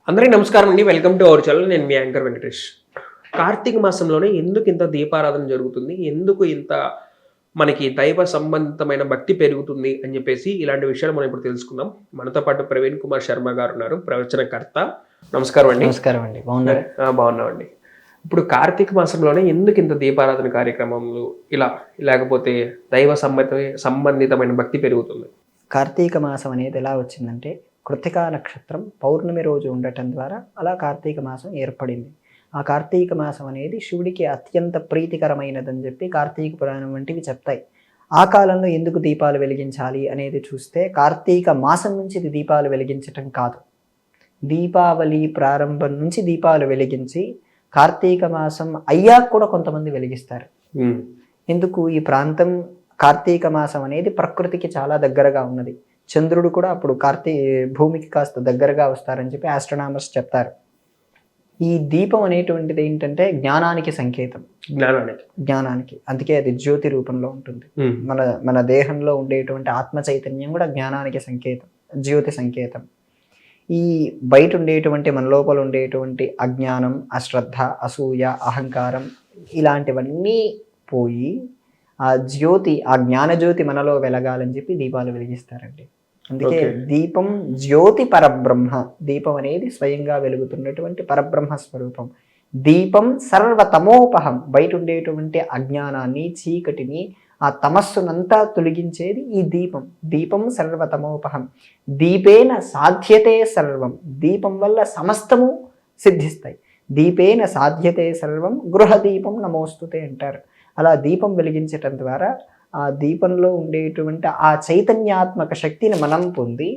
అందరికీ నమస్కారం అండి. Welcome to our channel. నేను మీ యాంకర్ వెంకటేష్. కార్తీక మాసంలోనే ఎందుకు ఇంత దీపారాధన జరుగుతుంది? ఎందుకు ఇంత మనకి దైవ సంబంధితమైన భక్తి పెరుగుతుంది అని చెప్పేసి ఇలాంటి విషయాలు మనం ఇప్పుడు తెలుసుకుందాం. మనతో పాటు ప్రవీణ్ కుమార్ శర్మ గారు ఉన్నారు, ప్రవచనకర్త. నమస్కారం అండి. నమస్కారం అండి. బాగున్నారు? బాగున్నామండి. ఇప్పుడు కార్తీక మాసంలోనే ఎందుకు ఇంత దీపారాధన కార్యక్రమాలు ఇలా, లేకపోతే దైవ సంబంధితమైన భక్తి పెరుగుతుంది? కార్తీక మాసం అనేది ఎలా వచ్చిందంటే, కృత్తికా నక్షత్రం పౌర్ణమి రోజు ఉండటం ద్వారా అలా కార్తీక మాసం ఏర్పడింది. ఆ కార్తీక మాసం అనేది శివుడికి అత్యంత ప్రీతికరమైనదని చెప్పి కార్తీక పురాణం వంటివి చెప్తాయి. ఆ కాలంలో ఎందుకు దీపాలు వెలిగించాలి అనేది చూస్తే, కార్తీక మాసం నుంచి ఇది దీపాలు వెలిగించటం కాదు, దీపావళి ప్రారంభం నుంచి దీపాలు వెలిగించి కార్తీక మాసం అయ్యాక కూడా కొంతమంది వెలిగిస్తారు. ఎందుకు? ఈ ప్రాంతం కార్తీక మాసం అనేది ప్రకృతికి చాలా దగ్గరగా ఉన్నది. చంద్రుడు కూడా అప్పుడు భూమికి కాస్త దగ్గరగా వస్తారని చెప్పి ఆస్ట్రోనామర్స్ చెప్తారు. ఈ దీపం అనేటువంటిది ఏంటంటే జ్ఞానానికి సంకేతం. జ్ఞానానికి అందుకే అది జ్యోతి రూపంలో ఉంటుంది. మన దేహంలో ఉండేటువంటి ఆత్మ చైతన్యం కూడా జ్ఞానానికి సంకేతం, జ్యోతి సంకేతం. ఈ బయట ఉండేటువంటి, మన లోపల ఉండేటువంటి అజ్ఞానం, అశ్రద్ధ, అసూయ, అహంకారం ఇలాంటివన్నీ పోయి ఆ జ్యోతి, ఆ జ్ఞానజ్యోతి మనలో వెలగాలని చెప్పి దీపాలు వెలిగిస్తారండి. అందుకే దీపం జ్యోతి పరబ్రహ్మ. దీపం అనేది స్వయంగా వెలుగుతున్నటువంటి పరబ్రహ్మ స్వరూపం. దీపం సర్వతమోపహం. బయట ఉండేటువంటి అజ్ఞానాన్ని, చీకటిని, ఆ తమస్సునంతా తొలగించేది ఈ దీపం. దీపం సర్వతమోపహం. దీపేన సాధ్యతే సర్వం. దీపం వల్ల సమస్తము సిద్ధిస్తాయి. దీపేన సాధ్యతే సర్వం గృహదీపం నమోస్తుతే అంటారు. అలా దీపం వెలిగించటం ద్వారా ఆ దీపంలో ఉండేటువంటి ఆ చైతన్యాత్మక శక్తిని మనం పొంది,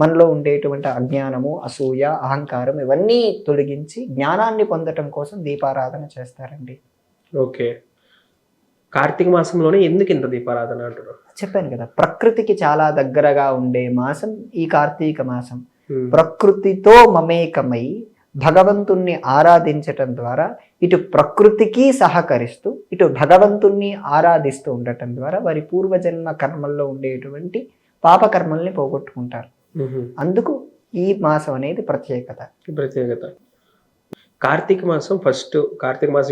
మనలో ఉండేటువంటి అజ్ఞానము, అసూయ, అహంకారం ఇవన్నీ తొలగించి జ్ఞానాన్ని పొందటం కోసం దీపారాధన చేస్తారండి. ఓకే. కార్తీక మాసంలోనే ఎందుకు ఇంత దీపారాధన అంటారు? చెప్పాను కదా, ప్రకృతికి చాలా దగ్గరగా ఉండే మాసం ఈ కార్తీక మాసం. ప్రకృతితో మమేకమై భగవంతుణ్ణి ఆరాధించటం ద్వారా ఇటు ప్రకృతికి సహకరిస్తూ, ఇటు భగవంతుణ్ణి ఆరాధిస్తూ ఉండటం ద్వారా వారి పూర్వజన్మ కర్మల్లో ఉండేటువంటి పాపకర్మల్ని పోగొట్టుకుంటారు. అందుకు ఈ మాసం అనేది ప్రత్యేకత. కార్తీక మాసం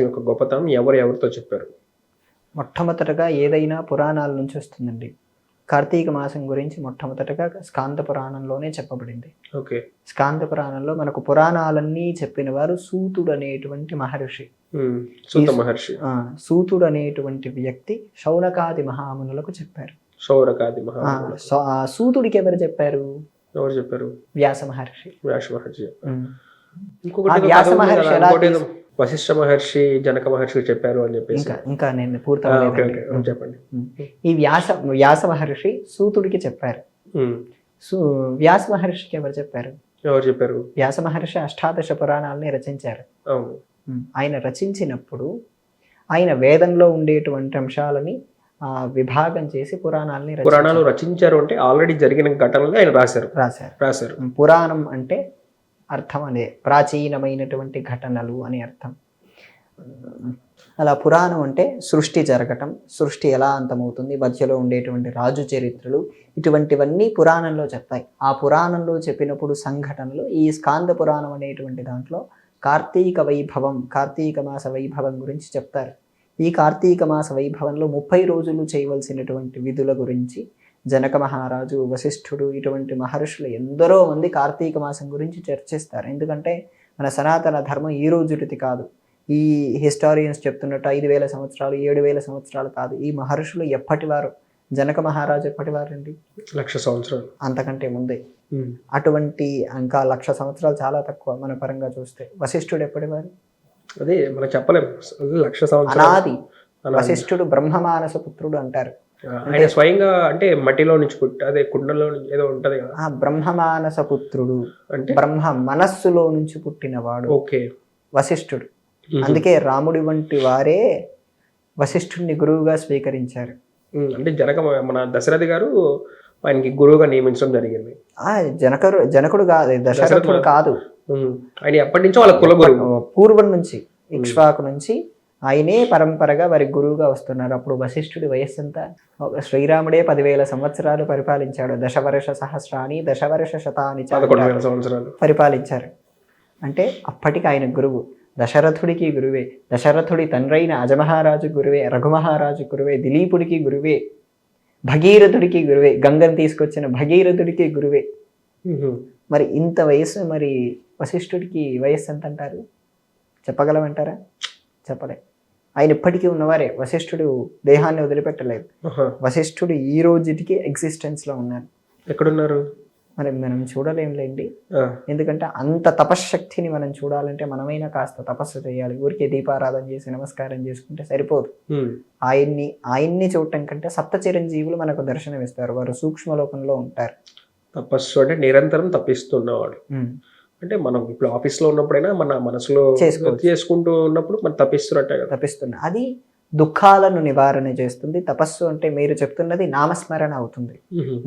యొక్క గొప్పతనం ఎవరితో చెప్పారు? మొట్టమొదటగా ఏదైనా పురాణాల నుంచి వస్తుందండి. కార్తీక మాసం గురించి మొట్టమొదటగా స్కాంద పురాణంలోనే చెప్పబడింది. ఓకే. స్కాంద పురాణంలో మనకు పురాణాలన్నీ చెప్పిన వారు సూతుడు అనేటువంటి మహర్షి. సూతుడు అనేటువంటి వ్యక్తి శౌనకాది మహామునులకు చెప్పారు. సూతుడికి ఎవరు చెప్పారు? వ్యాస మహర్షి. వ్యాస మహర్షి ఎలా వశిష్ఠ మహర్షి జనక మహర్షి చెప్పారు అని చెప్పేసి ఇంకా నేను పూర్తి చెప్పండి. ఈ వ్యాస మహర్షి సూతుడికి చెప్పారు. వ్యాస మహర్షికి ఎవరు చెప్పారు? వ్యాస మహర్షి అష్టాదశ పురాణాలని రచించారు. ఆయన రచించినప్పుడు ఆయన వేదంలో ఉండేటువంటి అంశాలని విభాగం చేసి పురాణాలు రచించారు. అంటే ఆల్రెడీ జరిగిన ఘటనలు ఆయన రాశారు. పురాణం అంటే అర్థం అనే ప్రాచీనమైనటువంటి ఘటనలు అని అర్థం. అలా పురాణం అంటే సృష్టి జరగటం, సృష్టి ఎలా అంతమవుతుంది, మధ్యలో ఉండేటువంటి రాజు చరిత్రలు, ఇటువంటివన్నీ పురాణంలో చెప్తాయి. ఆ పురాణంలో చెప్పినప్పుడు సంఘటనలు ఈ స్కాంద పురాణం అనేటువంటి దాంట్లో కార్తీక వైభవం, కార్తీక మాస వైభవం గురించి చెప్తారు. ఈ కార్తీక మాస వైభవంలో 30 రోజులు చేయవలసినటువంటి విధుల గురించి జనక మహారాజు, వశిష్ఠుడు ఇటువంటి మహర్షులు ఎందరో మంది కార్తీక మాసం గురించి చర్చిస్తారు. ఎందుకంటే మన సనాతన ధర్మం ఈ రోజుటిది కాదు. ఈ హిస్టారియన్స్ చెప్తున్నట్టు 5000 సంవత్సరాలు, 7000 సంవత్సరాలు కాదు. ఈ మహర్షులు ఎప్పటివారు? జనక మహారాజు ఎప్పటివారండి? 1,00,000 సంవత్సరాలు, అంతకంటే ముందే. అటువంటి ఇంకా 1,00,000 సంవత్సరాలు చాలా తక్కువ మన పరంగా చూస్తే. వశిష్ఠుడు ఎప్పటివారు? అదే మనం చెప్పలేము. 1,00,000 సంవత్సరాలు అనాది. వశిష్ఠుడు బ్రహ్మమానస పుత్రుడు అంటారు. ఆయన స్వయంగా అంటే మట్టిలో నుంచి అదే కుండలో ఏదో ఉంటది కదా. బ్రహ్మమానస పుత్రుడు అంటే బ్రహ్మ మనస్సులో నుంచి పుట్టినవాడు. ఓకే. వశిష్ఠుడు. అందుకే రాముడి వంటి వారే వశిష్ఠుడిని గురువుగా స్వీకరించారు. అంటే మన దశరథి గారు ఆయనకి గురువుగా నియమించడం జరిగింది. జనకుడు కాదు, దశరథుడు కాదు. ఆయన ఎప్పటి నుంచో వాళ్ళ కుల గురువు. పూర్వం నుంచి ఇక్ష్వాకు నుంచి ఆయనే పరంపరగా వారి గురువుగా వస్తున్నారు. అప్పుడు వశిష్ఠుడి వయస్సు ఎంత? శ్రీరాముడే 10,000 సంవత్సరాలు పరిపాలించాడు. దశవర్ష సహస్రాన్ని, దశవర్ష శతాన్ని పరిపాలించారు. అంటే అప్పటికి ఆయన గురువు, దశరథుడికి గురువే, దశరథుడి తండ్రైన అజమహారాజు గురువే, రఘుమహారాజు గురువే, దిలీపుడికి గురువే, భగీరథుడికి గురువే, గంగను తీసుకొచ్చిన భగీరథుడికి గురువే. మరి ఇంత వయసు, మరి వశిష్ఠుడికి వయస్సు ఎంత అంటారు? చెప్పగలమంటారా? చెప్పలే. ఆయన ఇప్పటికీ ఉన్నవారే. వశిష్ఠుడు దేహాన్ని వదిలిపెట్టలేదు. వశిష్ఠుడు ఈ రోజుకి ఎగ్జిస్టెన్స్లో ఉన్నారు. ఎక్కడున్నారు మరి మనం చూడలేంలేండి. ఎందుకంటే అంత తపశ్శక్తిని మనం చూడాలంటే మనమైనా కాస్త తపస్సు చేయాలి. ఊరికే దీపారాధన చేసి నమస్కారం చేసుకుంటే సరిపోదు. ఆయన్ని చూడటం కంటే సప్త చిరంజీవులు మనకు దర్శనం ఇస్తారు. వారు సూక్ష్మలోకంలో ఉంటారు. తపస్సు అంటే నిరంతరం తప్పిస్తున్నవాడు. అంటే మనం ఇప్పుడు ఆఫీస్లో ఉన్నప్పుడైనా మన మనసులో చేసుకుంటూ ఉన్నప్పుడు మనం తప్పిస్తున్నట్టే కదా. తప్పిస్తున్నా. అది దుఃఖాలను నివారణ చేస్తుంది. తపస్సు అంటే మీరు చెప్తున్నది నామస్మరణ అవుతుంది.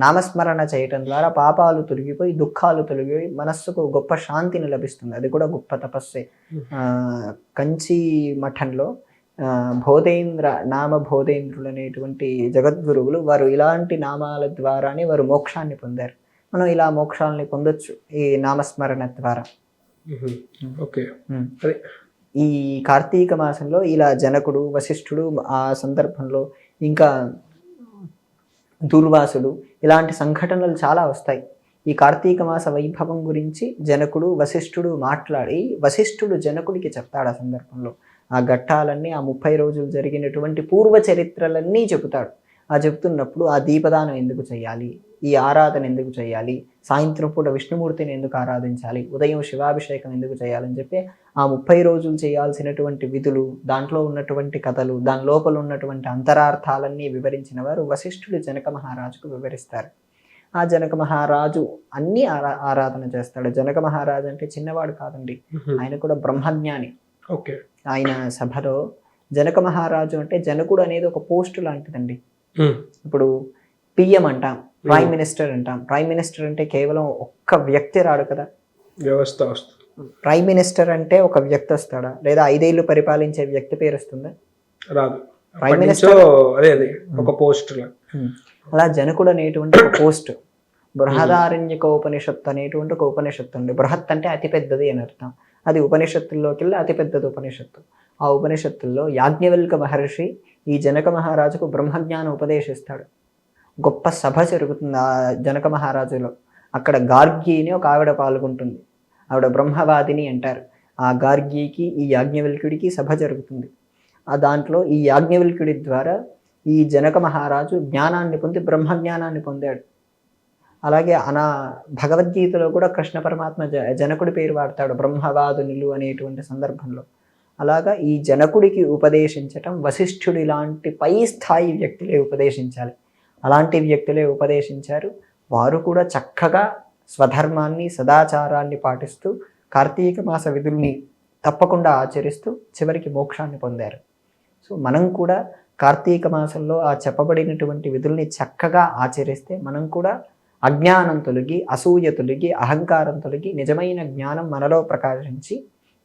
నామస్మరణ చేయటం ద్వారా పాపాలు తొలగిపోయి, దుఃఖాలు తొలగిపోయి, మనస్సుకు గొప్ప శాంతిని లభిస్తుంది. అది కూడా గొప్ప తపస్సే. కంచి మఠంలో బోధేంద్రులు అనేటువంటి జగద్గురువులు, వారు ఇలాంటి నామాల ద్వారానే వారు మోక్షాన్ని పొందారు. మనం ఇలా మోక్షాలని పొందొచ్చు ఈ నామస్మరణ ద్వారా. ఓకే. ఈ కార్తీక మాసంలో ఇలా జనకుడు, వశిష్ఠుడు, ఆ సందర్భంలో ఇంకా దుర్వాసుడు, ఇలాంటి సంఘటనలు చాలా వస్తాయి. ఈ కార్తీక మాస వైభవం గురించి జనకుడు, వశిష్ఠుడు మాట్లాడి, వశిష్ఠుడు జనకుడికి చెప్తాడు. ఆ సందర్భంలో ఆ ఘట్టాలన్నీ, ఆ 30 రోజులు జరిగినటువంటి పూర్వ చరిత్రలన్నీ చెబుతాడు. ఆ చెప్తున్నప్పుడు ఆ దీపదానం ఎందుకు చేయాలి, ఈ ఆరాధన ఎందుకు చేయాలి, సాయంత్రం పూట విష్ణుమూర్తిని ఎందుకు ఆరాధించాలి, ఉదయం శివాభిషేకం ఎందుకు చేయాలని చెప్పి ఆ 30 రోజులు చేయాల్సినటువంటి విధులు, దాంట్లో ఉన్నటువంటి కథలు, దాని లోపల ఉన్నటువంటి అంతరార్థాలన్నీ వివరించిన వారు వశిష్ఠుడు జనక మహారాజుకు వివరిస్తారు. ఆ జనక మహారాజు అన్ని ఆరాధన చేస్తాడు. జనక మహారాజు అంటే చిన్నవాడు కాదండి, ఆయన కూడా బ్రహ్మజ్ఞాని. ఓకే. ఆయన సభలో జనక మహారాజు అంటే, జనకుడు అనేది ఒక పోస్టు లాంటిదండి. ఇప్పుడు పిఎం అంటాం, ప్రైమ్ మినిస్టర్ అంటాం. ప్రైమ్ మినిస్టర్ అంటే కేవలం ఒక్క వ్యక్తి రాడు కదా, వ్యవస్థ. ప్రైమ్ మినిస్టర్ అంటే ఒక వ్యక్తి వస్తాడా, లేదా 5 ఏళ్ళు పరిపాలించే వ్యక్తి పేరు వస్తుందా? రాదు. ప్రైమ్ మినిస్టర్ ఒక పోస్ట్. అలా జనకుడు అనేటువంటి ఒక పోస్ట్. బృహదారణ్యకోపనిషత్తు అనేటువంటి ఒక ఉపనిషత్తు ఉంది. బృహత్ అంటే అతి పెద్దది అని అర్థం. అది ఉపనిషత్తుల్లోకి వెళ్ళి అతి పెద్దది ఉపనిషత్తు. ఆ ఉపనిషత్తుల్లో యాజ్ఞవల్క మహర్షి ఈ జనక మహారాజుకు బ్రహ్మజ్ఞానం ఉపదేశిస్తాడు. గొప్ప సభ జరుగుతుంది ఆ జనక మహారాజులో. అక్కడ గార్గి అని ఒక ఆవిడ పాల్గొంటుంది. ఆవిడ బ్రహ్మవాదిని అంటారు. ఆ గార్గికి, ఈ యాజ్ఞవల్కుడికి సభ జరుగుతుంది. ఆ దాంట్లో ఈ యాజ్ఞవల్కుడి ద్వారా ఈ జనక మహారాజు జ్ఞానాన్ని పొంది బ్రహ్మజ్ఞానాన్ని పొందాడు. అలాగే భగవద్గీతలో కూడా కృష్ణ పరమాత్మ జనకుడి పేరు వాడతాడు, బ్రహ్మవాదునులు అనేటువంటి సందర్భంలో. అలాగా ఈ జనకుడికి ఉపదేశించటం వశిష్ఠుడి లాంటి పై స్థాయి వ్యక్తులే ఉపదేశించాలి. అలాంటి వ్యక్తులే ఉపదేశించారు. వారు కూడా చక్కగా స్వధర్మాన్ని, సదాచారాన్ని పాటిస్తూ కార్తీక మాస విధుల్ని తప్పకుండా ఆచరిస్తూ చివరికి మోక్షాన్ని పొందారు. సో మనం కూడా కార్తీక మాసంలో ఆ చెప్పబడినటువంటి విధుల్ని చక్కగా ఆచరిస్తే మనం కూడా అజ్ఞానం తొలగి, అసూయ తొలగి, అహంకారం తొలగి, నిజమైన జ్ఞానం మనలో ప్రకాశించి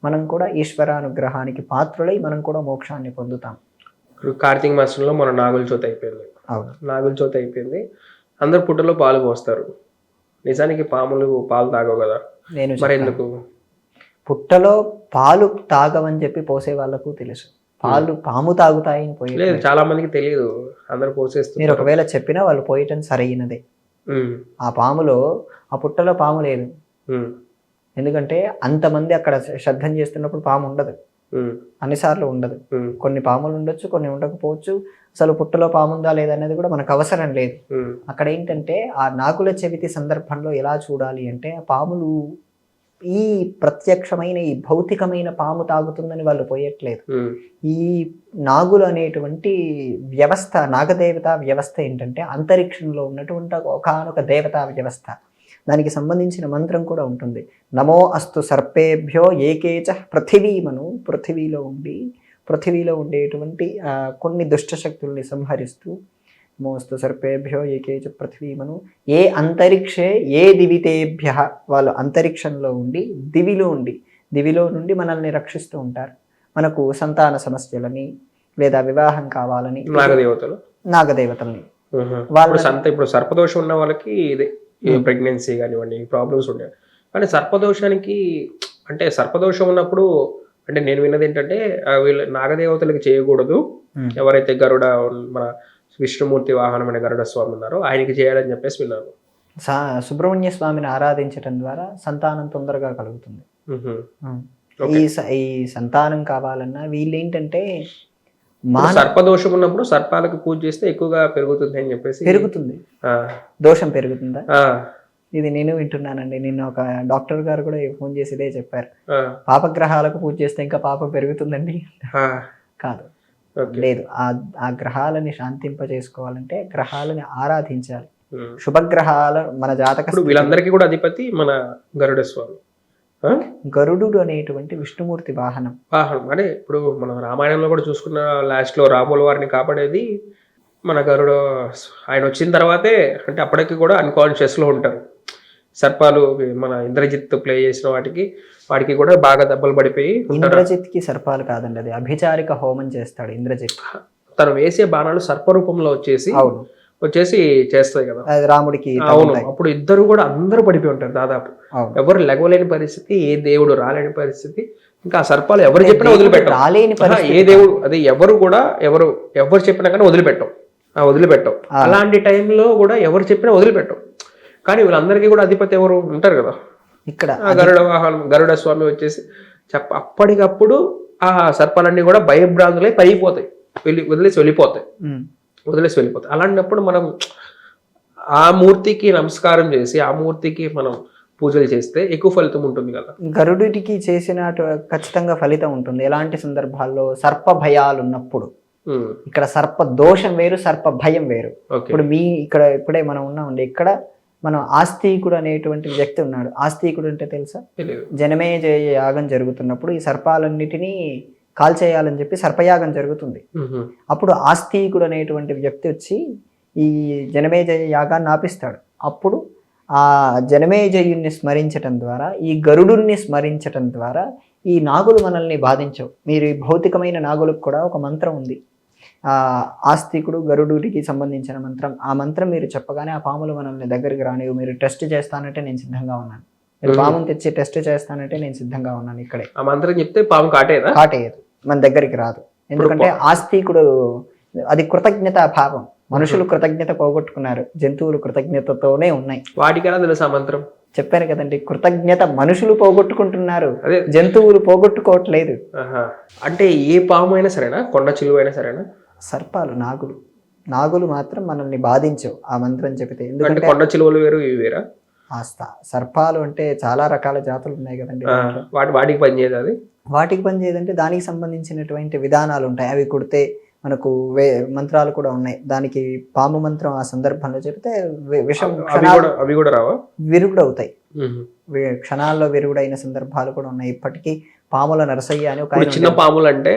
మనం కూడా ఈశ్వరానుగ్రహానికి పాత్రులై మనం కూడా మోక్షాన్ని పొందుతాం. కార్తీక మాసంలో మన నాగుల చవితి అయిపోయింది. అవును, నాగుల చవితి అయిపోయింది. అందరు పుట్టలో పాలు పోస్తారు. నిజానికి పాములు పాలు తాగవు కదా, మరి ఎందుకు? పుట్టలో పాలు తాగవని చెప్పి పోసే వాళ్ళకు తెలుసు, పాము తాగుతాయని పోయి లేదు, చాలా మందికి తెలియదు. అందరు పోసేస్తారు. మీరు ఒకవేళ చెప్పినా వాళ్ళు పోయటం సరైనదే. ఆ పాములో, ఆ పుట్టలో పాము లేదు. ఎందుకంటే అంతమంది అక్కడ శ్రద్ధం చేస్తున్నప్పుడు పాము ఉండదు, అన్నిసార్లు ఉండదు. కొన్ని పాములు ఉండొచ్చు, కొన్ని ఉండకపోవచ్చు. అసలు పుట్టలో పాము ఉందా లేదనేది కూడా మనకు అవసరం లేదు. అక్కడ ఏంటంటే ఆ నాగుల చవితి సందర్భంలో ఎలా చూడాలి అంటే, ఆ పాములు ఈ ప్రత్యక్షమైన ఈ భౌతికమైన పాము తాగుతుందని వాళ్ళు పోయట్లేదు. ఈ నాగులు అనేటువంటి వ్యవస్థ, నాగదేవతా వ్యవస్థ ఏంటంటే అంతరిక్షంలో ఉన్నటువంటి ఒకనొక దేవతా వ్యవస్థ. దానికి సంబంధించిన మంత్రం కూడా ఉంటుంది. నమో అస్తు సర్పేభ్యో ఏకేచ పృథివీమను. పృథివీలో ఉండేటువంటి కొన్ని దుష్టశక్తుల్ని సంహరిస్తూ నమోస్తు సర్పేభ్యో ఏకేచ పృథివీమను. ఏ అంతరిక్షే ఏ దివితేభ్య, వాళ్ళు అంతరిక్షంలో ఉండి దివిలో నుండి మనల్ని రక్షిస్తూ ఉంటారు. మనకు సంతాన సమస్యలని లేదా వివాహం కావాలని నాగదేవతల్ని ఇప్పుడు సర్పదోషం ఉన్న వాళ్ళకి ప్రెగ్నెన్సీ కానివ్వండి ప్రాబ్లమ్స్ ఉంటాయి. కానీ సర్పదోషానికి అంటే సర్పదోషం ఉన్నప్పుడు అంటే నేను విన్నది ఏంటంటే వీళ్ళ నాగదేవతలకు చేయకూడదు, ఎవరైతే మన విష్ణుమూర్తి వాహనమైన గరుడ స్వామి ఉన్నారో ఆయనకి చేయాలని చెప్పేసి విన్నాను. సుబ్రహ్మణ్య స్వామిని ఆరాధించడం ద్వారా సంతానం తొందరగా కలుగుతుంది. ఈ సంతానం కావాలన్నా వీళ్ళు ఏంటంటే సర్పదోషం ఉన్నప్పుడు సర్పాలకు పూజ చేస్తే ఎక్కువగా పెరుగుతుంది అని చెప్పేసి. పెరుగుతుంది, దోషం పెరుగుతుందా? ఇది నేను వింటున్నానండి. నిన్న ఒక డాక్టర్ గారు కూడా ఫోన్ చేసి ఇదే చెప్పారు. పాపగ్రహాలకు పూజ చేస్తే ఇంకా పాపం పెరుగుతుందండి. కాదు, లేదు. ఆ గ్రహాలని శాంతింప చేసుకోవాలంటే గ్రహాలని ఆరాధించాలి. శుభగ్రహాల మన జాతక వీళ్ళందరికీ కూడా అధిపతి మన గరుడ స్వామి. గరుడు అనేటువంటి విష్ణుమూర్తి వాహనం. అంటే ఇప్పుడు మనం రామాయణంలో కూడా చూసుకున్న లాస్ట్ లో రాముల వారిని కాపాడేది మన గరుడు. ఆయన వచ్చిన తర్వాతే, అంటే అప్పటికి కూడా అన్కాన్షియస్ లో ఉంటారు. సర్పాలు మన ఇంద్రజిత్ ప్లే చేసిన వాటికి కూడా బాగా దెబ్బలు పడిపోయి. ఇంద్రజిత్ కి సర్పాలు కాదండి, అది అభిచారిక హోమం చేస్తాడు ఇంద్రజిత్. తను వేసే బాణాలు సర్ప రూపంలో వచ్చేసి చేస్తాయి కదా రాముడికి. అవును, అప్పుడు ఇద్దరు కూడా అందరూ పడిపోయి ఉంటారు దాదాపు. ఎవరు లెగవలేని పరిస్థితి, ఏ దేవుడు రాలేని పరిస్థితి. ఇంకా ఆ సర్పాలు ఎవరు చెప్పినా వదిలిపెట్టాం. ఏ దేవుడు అది ఎవరు చెప్పినా కానీ వదిలిపెట్టాం. అలాంటి టైంలో కూడా ఎవరు చెప్పినా వదిలిపెట్టాం. కానీ వీళ్ళందరికీ కూడా అధిపతి ఎవరు ఉంటారు కదా ఇక్కడ. గరుడ స్వామి వచ్చేసి అప్పటికప్పుడు ఆ సర్పాలన్నీ కూడా భయభ్రాంతులై పైపోతాయి, వదిలేసి వెళ్ళిపోతాయి. అలాంటప్పుడు మనం ఆ మూర్తికి నమస్కారం చేసి ఆ మూర్తికి మనం పూజలు చేస్తే ఎక్కువ ఫలితం ఉంటుంది కదా. గరుడికి చేసినట్టు ఖచ్చితంగా ఫలితం ఉంటుంది. ఎలాంటి సందర్భాల్లో సర్ప భయాలు ఉన్నప్పుడు. ఇక్కడ సర్ప దోషం వేరు, సర్ప భయం వేరు. ఇప్పుడు ఇప్పుడే మనం ఉన్నామండి, ఇక్కడ మనం ఆస్తికుడు అనేటువంటి వ్యక్తి ఉన్నాడు. ఆస్తికుడు అంటే తెలుసా? జనమేజయ యాగం జరుగుతున్నప్పుడు ఈ సర్పాలన్నిటినీ కాల్చేయాలని చెప్పి సర్పయాగం జరుగుతుంది. అప్పుడు ఆస్తికుడు అనేటువంటి వ్యక్తి వచ్చి ఈ జనమేజయ యాగాన్ని ఆపిస్తాడు. అప్పుడు ఆ జనమేజయుణ్ణి స్మరించటం ద్వారా, ఈ గరుడుని స్మరించటం ద్వారా ఈ నాగులు మనల్ని బాధించవు. మీరు ఈ భౌతికమైన నాగులకు కూడా ఒక మంత్రం ఉంది, ఆస్తికుడు గరుడుకి సంబంధించిన మంత్రం. ఆ మంత్రం మీరు చెప్పగానే ఆ పాములు మనల్ని దగ్గరికి రానివి. మీరు టెస్ట్ చేస్తానంటే నేను సిద్ధంగా ఉన్నాను. మీరు పామును తెచ్చి టెస్ట్ చేస్తానంటే నేను సిద్ధంగా ఉన్నాను. ఇక్కడే ఆ మంత్రం చెప్తే పాము కాటేయదు, మన దగ్గరికి రాదు. ఎందుకంటే ఆస్తికుడు అది కృతజ్ఞత భావం. మనుషులు కృతజ్ఞత పోగొట్టుకున్నారు, జంతువులు కృతజ్ఞతతోనే ఉన్నాయి. వాటికి ఎలా తెలుసు ఆ మంత్రం? చెప్పాను కదండి, కృతజ్ఞత మనుషులు పోగొట్టుకుంటున్నారు, జంతువులు పోగొట్టుకోవట్లేదు. అంటే ఏ పాము అయినా సరేనా, కొండ చిలువ అయినా సరేనా? సర్పాలు, నాగులు మాత్రం మనల్ని బాధించవు ఆ మంత్రం చెబితే. ఎందుకంటే కొండ చిలువలు వేరు, ఇవి వేరా? సర్పాలు అంటే చాలా రకాల జాతులు ఉన్నాయి కదండి. వాటికి పనిచేయదు. అది వాటికి పనిచేయదంటే దానికి సంబంధించినటువంటి విధానాలు ఉంటాయి. అవి కుడితే మనకు మంత్రాలు కూడా ఉన్నాయి. దానికి పాము మంత్రం ఆ సందర్భంలో చెప్తే విషం అవి కూడా రావా? విరుగుడవుతాయి. క్షణాల్లో విరుగుడైన సందర్భాలు కూడా ఉన్నాయి. ఇప్పటికీ పాముల నరసయ్య అని ఒక చిన్న పాములు అంటే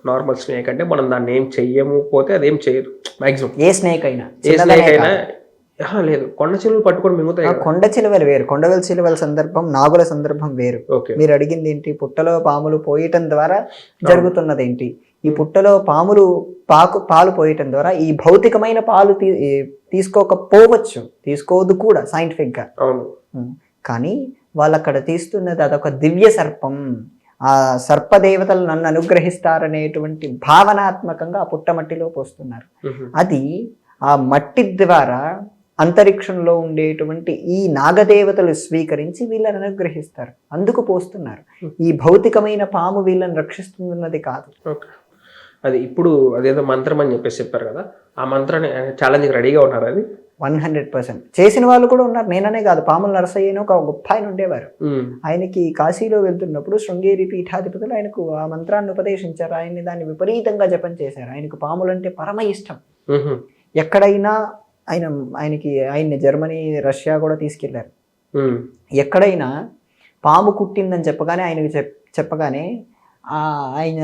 నార్మల్ స్నేక్ అంటే మనం దాన్ని ఏం చెయ్యము, పోతే అదేం చేయదు మాక్సిమం. ఏ స్నేక్ అయినా లేదు, కొండ చిలువలు పట్టుకొని మింగుతాయి. కొండ చిలువలు వేరు, కొండవేల చిలువల సందర్భం, నాగుల సందర్భం వేరు. మీరు అడిగింది ఏంటి? పుట్టలో పాములు పోయటం ద్వారా జరుగుతున్నది ఏంటి? ఈ పుట్టలో పాములు పాలు పోయటం ద్వారా ఈ భౌతికమైన పాలు తీసుకోదు కూడా సైంటిఫిక్ గా. కానీ వాళ్ళు అక్కడ తీస్తున్నది అదొక దివ్య సర్పం. ఆ సర్పదేవతలు నన్ను అనుగ్రహిస్తారనేటువంటి భావనాత్మకంగా ఆ పుట్టమట్టిలో పోస్తున్నారు. అది ఆ మట్టి ద్వారా అంతరిక్షంలో ఉండేటువంటి ఈ నాగదేవతలు స్వీకరించి వీళ్ళని అనుగ్రహిస్తారు, అందుకు పోస్తున్నారు. ఈ భౌతికమైన పాము వీళ్ళని రక్షిస్తున్నది కాదు. అది ఇప్పుడు అదేదో మంత్రం అని చెప్పేసి చెప్పారు కదా, ఆ మంత్రాన్ని ఛాలెంజ్ రెడీగా ఉన్నారు. అది 100% చేసిన వాళ్ళు కూడా ఉన్నారు. నేననే కాదు, పాముల నరసయ్య ఒక గొప్ప ఆయన ఉండేవారు. ఆయనకి కాశీలో వెళ్తున్నప్పుడు శృంగేరి పీఠాధిపతులు ఆయనకు ఆ మంత్రాన్ని ఉపదేశించారు. ఆయన్ని దాన్ని విపరీతంగా జపం చేశారు. ఆయనకు పాములంటే పరమ ఇష్టం. ఎక్కడైనా ఆయన్ని జర్మనీ, రష్యా కూడా తీసుకెళ్లారు. ఎక్కడైనా పాము కుట్టిందని చెప్పగానే ఆయనకి చెప్పగానే ఆయన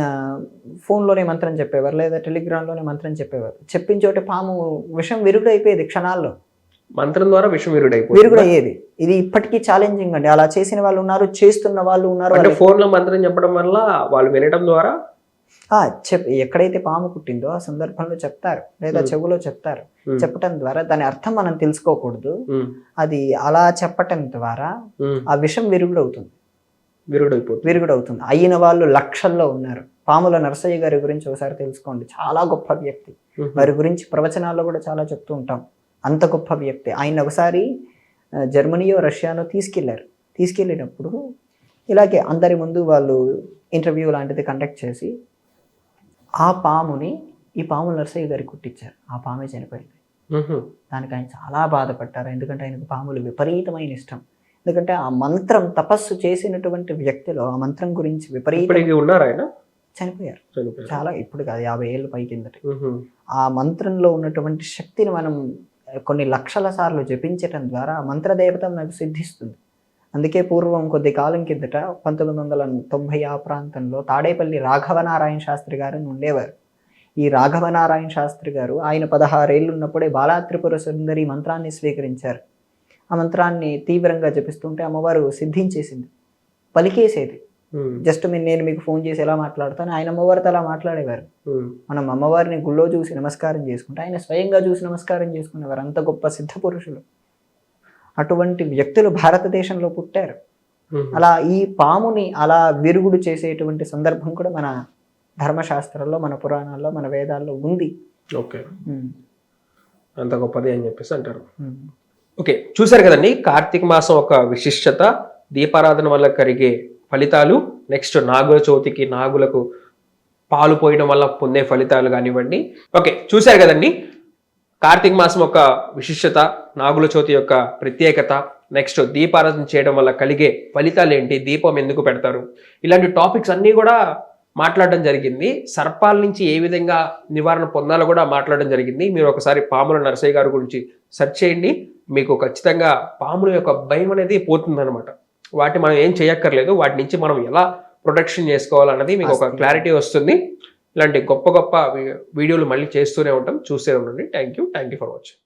ఫోన్లోనే మంత్రం చెప్పేవారు, లేదా టెలిగ్రామ్లోనే మంత్రం చెప్పేవారు. చెప్పిన చోట పాము విషం విరుగుడైపోయేది క్షణాల్లో. మంత్రం ద్వారా విషం విరుగుడయ్యేది. ఇది ఇప్పటికీ ఛాలెంజింగ్ అండి. అలా చేసిన వాళ్ళు ఉన్నారు, చేస్తున్న వాళ్ళు ఉన్నారు. అంటే ఫోన్లో మంత్రం చెప్పడం వల్ల వాళ్ళు వినడం ద్వారా ఎక్కడైతే పాము కుట్టిందో ఆ సందర్భంలో చెప్తారు, లేదా చెవులో చెప్తారు. చెప్పటం ద్వారా దాని అర్థం మనం తెలుసుకోకూడదు. అది అలా చెప్పటం ద్వారా ఆ విషం విరుగుడవుతుంది. విరుగుడైపోతుంది. విరుగుడవుతుంది. అయిన వాళ్ళు లక్షల్లో ఉన్నారు. పాముల నరసయ్య గారి గురించి ఒకసారి తెలుసుకోండి. చాలా గొప్ప వ్యక్తి. వారి గురించి ప్రవచనాల్లో కూడా చాలా చెప్తూ ఉంటాం. అంత గొప్ప వ్యక్తి. ఆయన ఒకసారి జర్మనీయో రష్యానో తీసుకెళ్ళినప్పుడు ఇలాగే అందరి ముందు వాళ్ళు ఇంటర్వ్యూ లాంటిది కండక్ట్ చేసి ఆ పాముని ఈ పాముల నరసయ్య గారికి కుట్టించారు. ఆ పామే చనిపోయింది. దానికి ఆయన చాలా బాధపడ్డారు. ఎందుకంటే ఆయనకు పాములు విపరీతమైన ఇష్టం. ఎందుకంటే ఆ మంత్రం తపస్సు చేసినటువంటి వ్యక్తిలో ఆ మంత్రం గురించి ఇప్పటికీ ఉన్నారు ఆయన, చనిపోయారు. చాలా ఇప్పుడు కాదు, 50 ఏళ్ళ పై కిందట. ఆ మంత్రంలో ఉన్నటువంటి శక్తిని మనం కొన్ని లక్షల సార్లు జపించటం ద్వారా ఆ మంత్రదేవత నాకు సిద్ధిస్తుంది. అందుకే పూర్వం కొద్ది కాలం కిందట 1990 ఆ ప్రాంతంలో తాడేపల్లి రాఘవనారాయణ శాస్త్రి గారు ఉండేవారు. ఈ రాఘవనారాయణ శాస్త్రి గారు ఆయన 16 ఏళ్ళు ఉన్నప్పుడే బాలా త్రిపుర సుందరి మంత్రాన్ని స్వీకరించారు. ఆ మంత్రాన్ని తీవ్రంగా జపిస్తుంటే అమ్మవారు సిద్ధించేసింది, పలికేసేది. జస్ట్ నేను మీకు ఫోన్ చేసి ఎలా మాట్లాడతాను, ఆయన అమ్మవారితో అలా మాట్లాడేవారు. మనం అమ్మవారిని గుళ్ళో చూసి నమస్కారం చేసుకుంటే ఆయన స్వయంగా చూసి నమస్కారం చేసుకునేవారు. అంత గొప్ప సిద్ధ పురుషులు. అటువంటి వ్యక్తులు భారతదేశంలో పుట్టారు. అలా ఈ పాముని అలా విరుగుడు చేసేటువంటి సందర్భం కూడా మన ధర్మశాస్త్రాల్లో, మన పురాణాల్లో, మన వేదాల్లో ఉంది. ఓకే, అంత గొప్పది అని చెప్పేసి అంటారు. ఓకే, చూసారు కదండి కార్తీక మాసం ఒక విశిష్టత, దీపారాధన వల్ల కలిగే ఫలితాలు, నెక్స్ట్ నాగుల చవితికి నాగులకు పాలు పోయడం వల్ల పొందే ఫలితాలు కానివ్వండి. ఓకే, చూశారు కదండి కార్తీక మాసం యొక్క విశిష్టత, నాగుల చవితి యొక్క ప్రత్యేకత, నెక్స్ట్ దీపారాధన చేయడం వల్ల కలిగే ఫలితాలు ఏంటి, దీపం ఎందుకు పెడతారు, ఇలాంటి టాపిక్స్ అన్నీ కూడా మాట్లాడడం జరిగింది. సర్పాల నుంచి ఏ విధంగా నివారణ పొందాలో కూడా మాట్లాడడం జరిగింది. మీరు ఒకసారి పాముల నరసయ్య గారి గురించి సెర్చ్ చేయండి, మీకు ఖచ్చితంగా పాముల యొక్క భయం అనేది పోతుందన్నమాట. వాటిని మనం ఏం చేయక్కర్లేదు, వాటి నుంచి మనం ఎలా ప్రొటెక్షన్ చేసుకోవాలన్నది మీకు ఒక క్లారిటీ వస్తుంది. ఇలాంటి గొప్ప గొప్ప వీడియోలు మళ్ళీ చేస్తూనే ఉంటాం, చూస్తూనే ఉండండి. Thank you for watching.